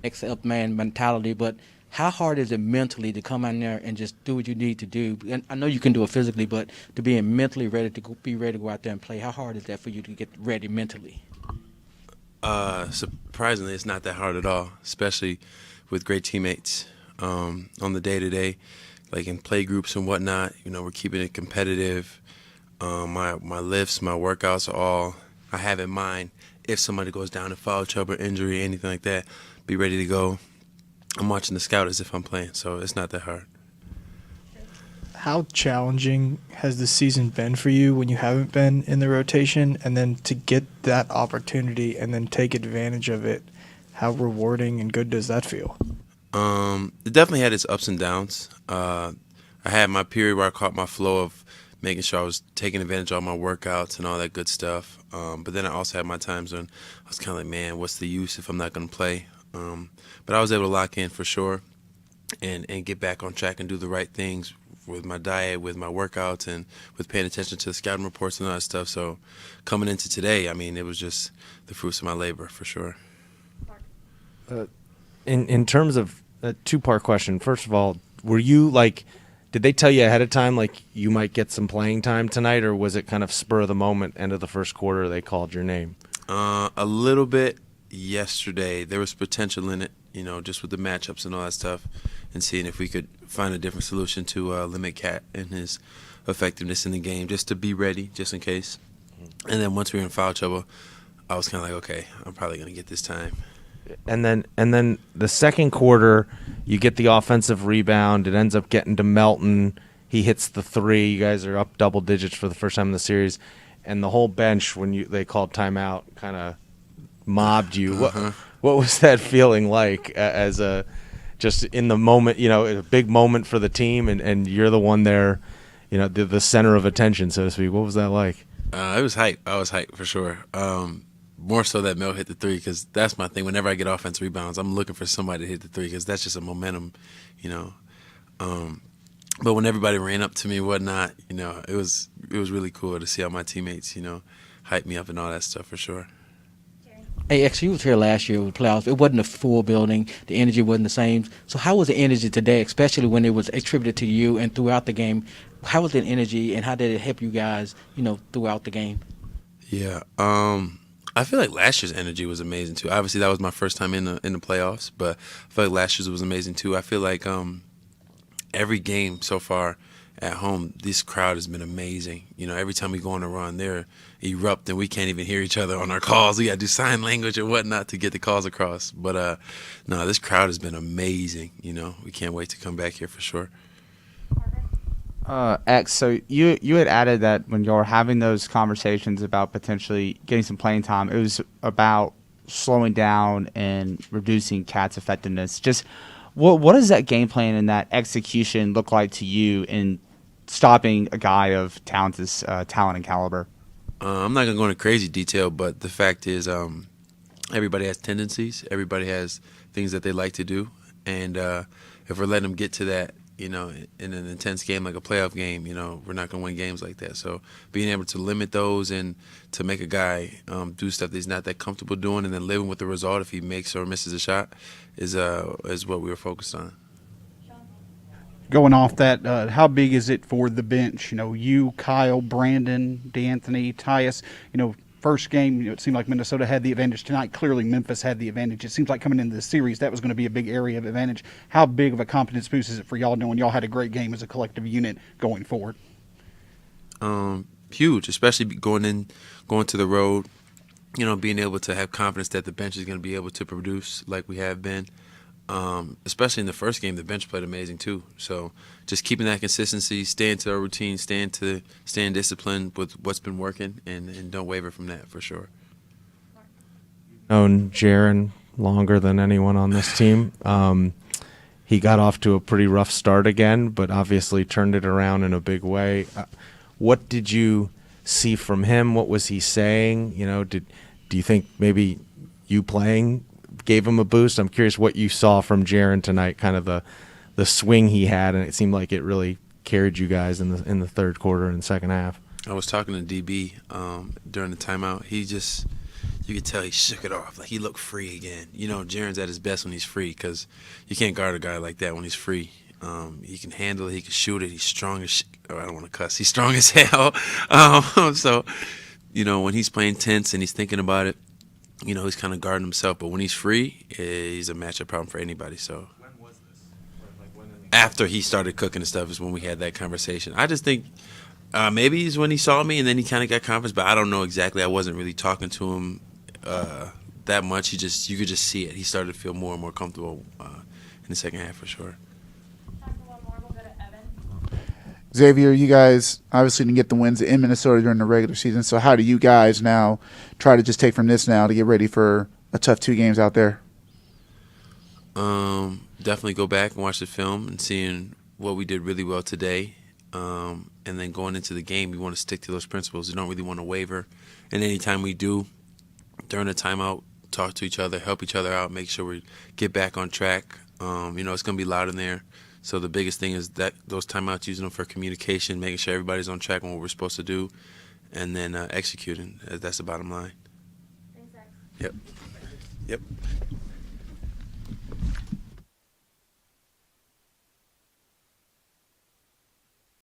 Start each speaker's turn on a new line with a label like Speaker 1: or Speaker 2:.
Speaker 1: next up man mentality, but how hard is it mentally to come out there and just do what you need to do? And I know you can do it physically, but to be mentally ready to be ready to go out there and play, how hard is that for you to get ready mentally?
Speaker 2: Surprisingly, it's not that hard at all, especially with great teammates on the day to day, like in play groups and whatnot. We're keeping it competitive. My lifts, my workouts are all I have in mind. If somebody goes down in foul trouble, injury, anything like that, be ready to go. I'm watching the scout as if I'm playing, so it's not that hard.
Speaker 3: How challenging has the season been for you when you haven't been in the rotation, and then to get that opportunity and then take advantage of it? How rewarding and good does that feel?
Speaker 2: It definitely had its ups and downs. I had my period where I caught my flow of making sure I was taking advantage of all my workouts and all that good stuff. But then I also had my times when I was kind of like, man, what's the use if I'm not going to play? But I was able to lock in for sure and get back on track and do the right things with my diet, with my workouts, and with paying attention to the scouting reports and all that stuff. So coming into today, it was just the fruits of my labor for sure.
Speaker 4: In terms of a two-part question, first of all, were you did they tell you ahead of time you might get some playing time tonight, or was it kind of spur of the moment, end of the first quarter, they called your name?
Speaker 2: A little bit yesterday. There was potential in it, just with the matchups and all that stuff, and seeing if we could find a different solution to limit Cat and his effectiveness in the game, just to be ready, just in case. And then once we were in foul trouble, I was kind of like, okay, I'm probably going to get this time.
Speaker 4: And then the second quarter, you get the offensive rebound. It ends up getting to Melton. He hits the three. You guys are up double digits for the first time in the series. And the whole bench, when they called timeout, kind of mobbed you. What was that feeling like as just in the moment, a big moment for the team, and you're the one there, the center of attention, so to speak. What was that like?
Speaker 2: It was hype. I was hype for sure. More so that Mel hit the three, because that's my thing. Whenever I get offensive rebounds, I'm looking for somebody to hit the three, because that's just a momentum, But when everybody ran up to me and whatnot, it was really cool to see all my teammates, hype me up and all that stuff for sure.
Speaker 1: Hey, X, you was here last year with the playoffs. It wasn't a full building. The energy wasn't the same. So how was the energy today, especially when it was attributed to you and throughout the game? How was the energy, and how did it help you guys, throughout the game?
Speaker 2: Yeah, I feel like last year's energy was amazing too. Obviously, that was my first time in the playoffs, but I feel like last year's was amazing too. I feel like every game so far at home, this crowd has been amazing. Every time we go on a run, they're erupting. We can't even hear each other on our calls. We got to do sign language and whatnot to get the calls across. But no, this crowd has been amazing. We can't wait to come back here for sure.
Speaker 5: X, so you had added that when you were having those conversations about potentially getting some playing time, it was about slowing down and reducing Cat's effectiveness. Just what does that game plan and that execution look like to you in stopping a guy of talent and caliber?
Speaker 2: I'm not going to go into crazy detail, but the fact is everybody has tendencies. Everybody has things that they like to do. And if we're letting them get to that, in an intense game like a playoff game, we're not going to win games like that. So being able to limit those and to make a guy do stuff that he's not that comfortable doing, and then living with the result if he makes or misses a shot is what we were focused on.
Speaker 6: Going off that, how big is it for the bench? You, Kyle, Brandon, D'Anthony, Tyus, first game, it seemed like Minnesota had the advantage. Tonight, clearly Memphis had the advantage. It seems like coming into the series, that was going to be a big area of advantage. How big of a confidence boost is it for y'all knowing y'all had a great game as a collective unit going forward?
Speaker 2: Huge, especially going to the road, being able to have confidence that the bench is going to be able to produce like we have been. Especially in the first game, the bench played amazing too. So just keeping that consistency, staying to our routine, staying disciplined with what's been working, and don't waver from that for sure.
Speaker 4: Known Jaren longer than anyone on this team. He got off to a pretty rough start again, but obviously turned it around in a big way. What did you see from him? What was he saying? Do you think maybe you playing gave him a boost? I'm curious what you saw from Jaren tonight, kind of the swing he had, and it seemed like it really carried you guys in the third quarter and second half.
Speaker 2: I was talking to DB during the timeout. He just you could tell he shook it off. Like, he looked free again. You know, Jaren's at his best when he's free because you can't guard a guy like that when he's free. He can handle it. He can shoot it. He's strong as I don't want to cuss. He's strong as hell. So, you know, when he's playing tense and he's thinking about it, you know, he's kind of guarding himself. But when he's free, he's a matchup problem for anybody. So when was this? After he started cooking and stuff is when we had that conversation. I just think maybe it's when he saw me and then he kind of got confidence, but I don't know exactly. I wasn't really talking to him that much. You could just see it. He started to feel more and more comfortable in the second half for sure.
Speaker 7: Xavier, you guys obviously didn't get the wins in Minnesota during the regular season, so how do you guys now try to just take from this now to get ready for a tough 2 games out there?
Speaker 2: Definitely go back and watch the film and seeing what we did really well today. And then going into the game, we want to stick to those principles. We don't really want to waver. And anytime we do, during the timeout, talk to each other, help each other out, make sure we get back on track. You know, it's going to be loud in there. So the biggest thing is that those timeouts, using them for communication, making sure everybody's on track on what we're supposed to do, and then executing. That's the bottom line.
Speaker 8: Thanks, Zach.
Speaker 2: Yep.